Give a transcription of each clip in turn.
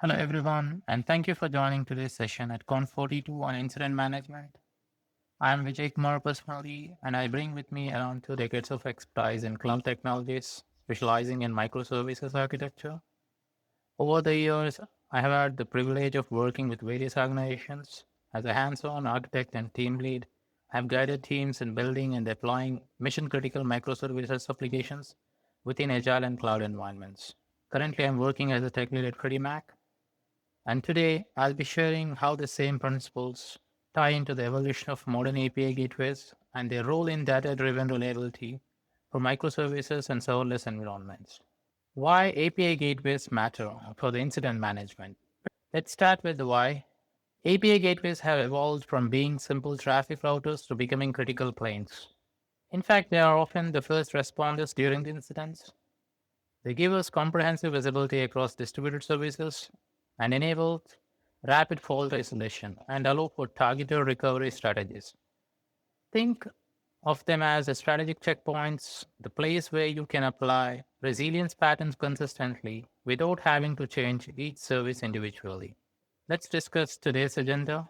Hello, everyone, and thank you for joining today's session at Conf42 on incident management. I am Vijaykumar Pasunoori, and I bring with me around 2 decades of expertise in cloud technologies, specializing in microservices architecture. Over the years, I have had the privilege of working with various organizations. As a hands on architect and team lead, I have guided teams in building and deploying mission critical microservices applications within agile and cloud environments. Currently, I'm working as a tech lead at Freddie Mac, and today I'll be sharing how the same principles tie into the evolution of modern API gateways and their role in data driven reliability for microservices and serverless environments. Why API gateways matter for the incident management. Let's start with the why. API gateways have evolved from being simple traffic routers to becoming critical planes. In fact, they are often the first responders during the incidents. They give us comprehensive visibility across distributed services and enable rapid fault isolation and allow for targeted recovery strategies. Think of them as the strategic checkpoints, the place where you can apply resilience patterns consistently without having to change each service individually. Let's discuss today's agenda.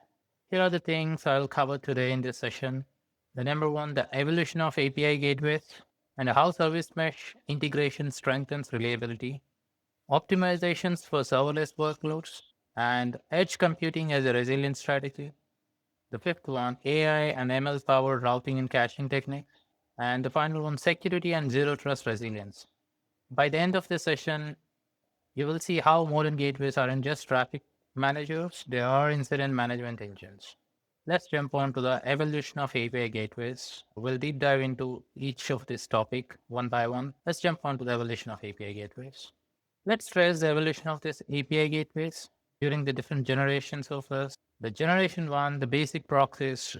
Here are the things I'll cover today in this session. The number one, the evolution of API gateways and how service mesh integration strengthens reliability, optimizations for serverless workloads, and edge computing as a resilience strategy. The fifth one, AI and ML powered routing and caching techniques. And the final one, security and zero trust resilience. By the end of this session, you will see how modern gateways aren't just traffic managers, they are incident management engines. Let's jump on to the evolution of API gateways. We'll deep dive into each of this topic one by one. Let's jump on to the evolution of API gateways. Let's trace the evolution of this API gateways during the different generations of us. The generation one, the basic proxies.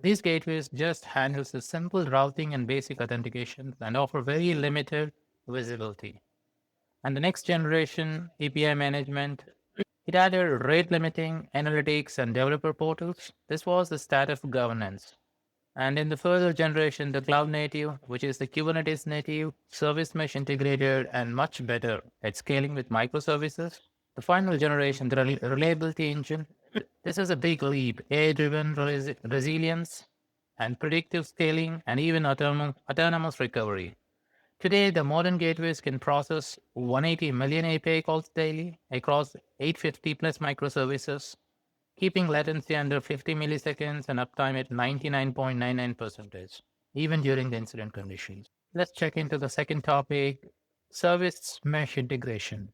These gateways just handles the simple routing and basic authentication and offer very limited visibility. And the next generation API management, it added rate limiting, analytics, and developer portals. This was the start of governance. And in the further generation, the cloud native, which is the Kubernetes native, service mesh integrated, and much better at scaling with microservices. The final generation, the reliability engine, this is a big leap. AI driven resilience and predictive scaling, and even autonomous recovery. Today, the modern gateways can process 180 million API calls daily across 850 plus microservices, keeping latency under 50 milliseconds and uptime at 99.99%, even during the incident conditions. Let's check into the second topic, service mesh integration.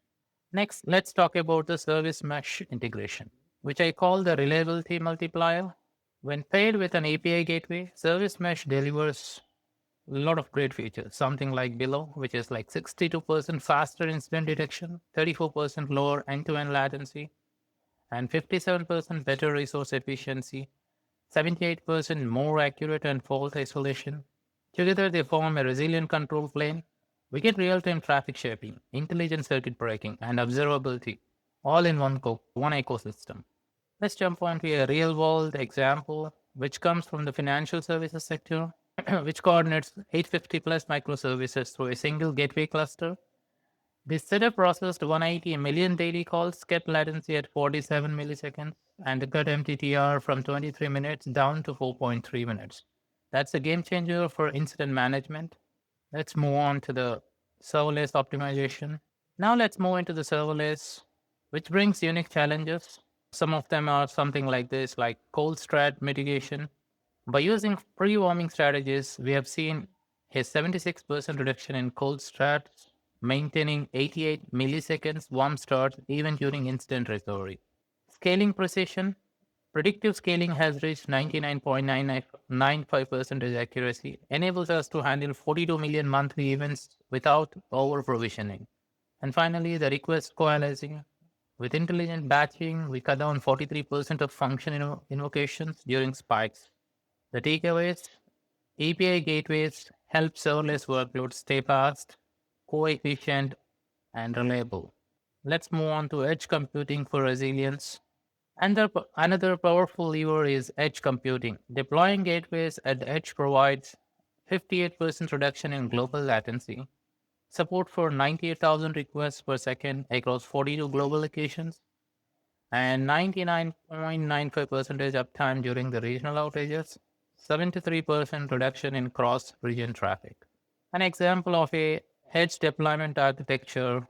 Next, let's talk about the service mesh integration, which I call the reliability multiplier. When paired with an API gateway, service mesh delivers a lot of great features. Something like below, which is like 62% faster incident detection, 34% lower end to end latency, and 57% better resource efficiency, 78% more accurate and fault isolation. Together, they form a resilient control plane. We get real time traffic shaping, intelligent circuit breaking, and observability all in one ecosystem. Let's jump onto a real world example, which comes from the financial services sector, which coordinates 850 plus microservices through a single gateway cluster. This setup processed 180 million daily calls, kept latency at 47 milliseconds, and cut MTTR from 23 minutes down to 4.3 minutes. That's a game changer for incident management. Let's move on to the serverless optimization. Now let's move into the serverless, which brings unique challenges. Some of them are something like this, like cold strat mitigation. By using pre-warming strategies, we have seen a 76% reduction in cold starts, maintaining 88 milliseconds warm starts even during instant recovery. Scaling precision, predictive scaling has reached 99.995% accuracy, enables us to handle 42 million monthly events without over provisioning. And finally, the request coalescing. With intelligent batching, we cut down 43% of function invocations during spikes. The takeaways, API gateways help serverless workloads stay fast, coefficient, and reliable. Let's move on to edge computing for resilience. Another powerful lever is edge computing. Deploying gateways at the edge provides 58% reduction in global latency, support for 98,000 requests per second across 42 global locations, and 99.95% uptime during the regional outages, 73% reduction in cross-region traffic. An example of a edge deployment architecture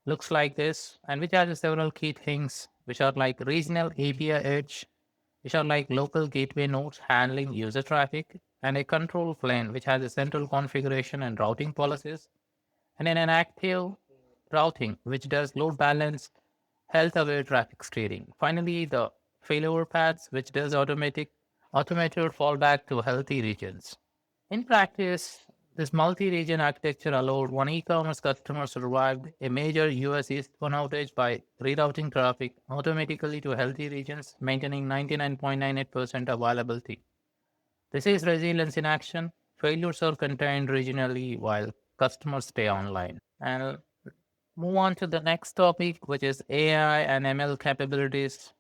looks like this, and which has several key things, which are like regional API edge, which are like local gateway nodes handling user traffic, and a control plane, which has a central configuration and routing policies, and then an active routing, which does load balance, health aware traffic steering. Finally, the failover paths, which does automated fallback to healthy regions. In practice, this multi-region architecture allowed one e-commerce customer survived a major US eastbound outage by rerouting traffic automatically to healthy regions, maintaining 99.98% availability. This is resilience in action. Failures are contained regionally while customers stay online. And move on to the next topic, which is AI and ML capabilities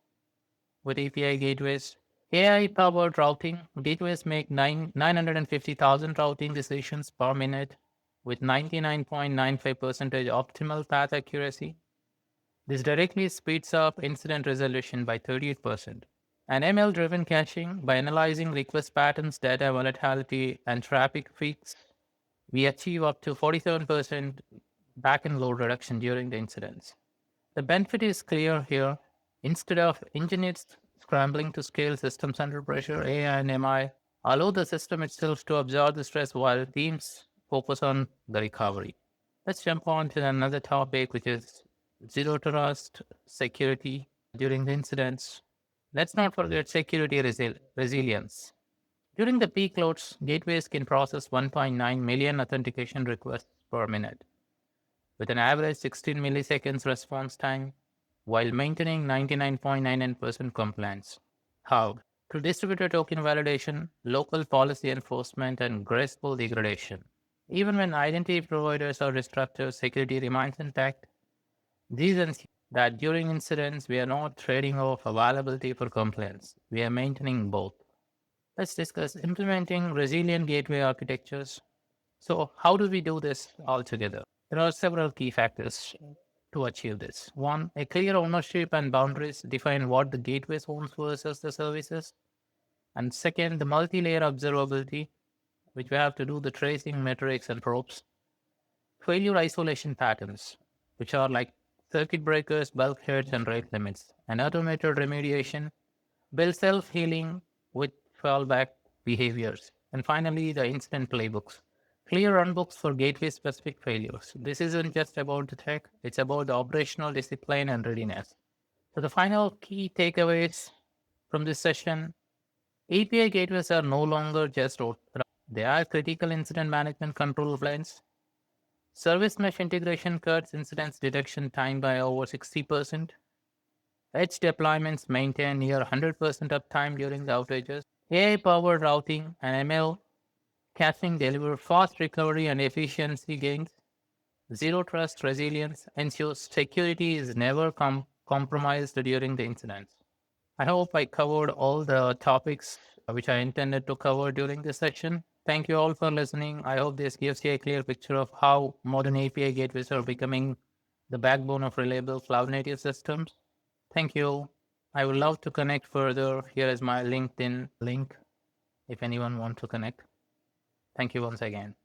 with API gateways. AI-powered routing gateways make 950,000 routing decisions per minute with 99.95% optimal path accuracy. This directly speeds up incident resolution by 38%. And ML-driven caching, by analyzing request patterns, data volatility, and traffic peaks, we achieve up to 47% backend load reduction during the incidents. The benefit is clear here. Instead of engineers scrambling to scale systems under pressure, AI and MI allow the system itself to absorb the stress while teams focus on the recovery. Let's jump on to another topic, which is zero trust security during the incidents. Let's not forget security resilience. During the peak loads, gateways can process 1.9 million authentication requests per minute with an average 16 milliseconds response time while maintaining 99.99% compliance. How? Through distributed token validation, local policy enforcement, and graceful degradation. Even when identity providers are restructured, security remains intact. These ensure that during incidents, we are not trading off availability for compliance. We are maintaining both. Let's discuss implementing resilient gateway architectures. So, how do we do this all together? There are several key factors to achieve this. One, a clear ownership and boundaries define what the gateways owns versus the services. And second, the multi-layer observability, which we have to do the tracing, metrics, and probes. Failure isolation patterns, which are like circuit breakers, bulkheads, and rate limits. And automated remediation, build self-healing with fallback behaviors. And finally, the incident playbooks. Clear runbooks for gateway-specific failures. This isn't just about the tech, it's about the operational discipline and readiness. So the final key takeaways from this session, API gateways are no longer just routes. They are critical incident management control planes. Service mesh integration cuts incidents detection time by over 60%. Edge deployments maintain near 100% uptime during the outages. AI-powered routing and ML caching deliver fast recovery and efficiency gains. Zero trust resilience ensures security is never compromised during the incidents. I hope I covered all the topics which I intended to cover during this section. Thank you all for listening. I hope this gives you a clear picture of how modern API gateways are becoming the backbone of reliable cloud native systems. Thank you. I would love to connect further. Here is my LinkedIn link if anyone wants to connect. Thank you once again.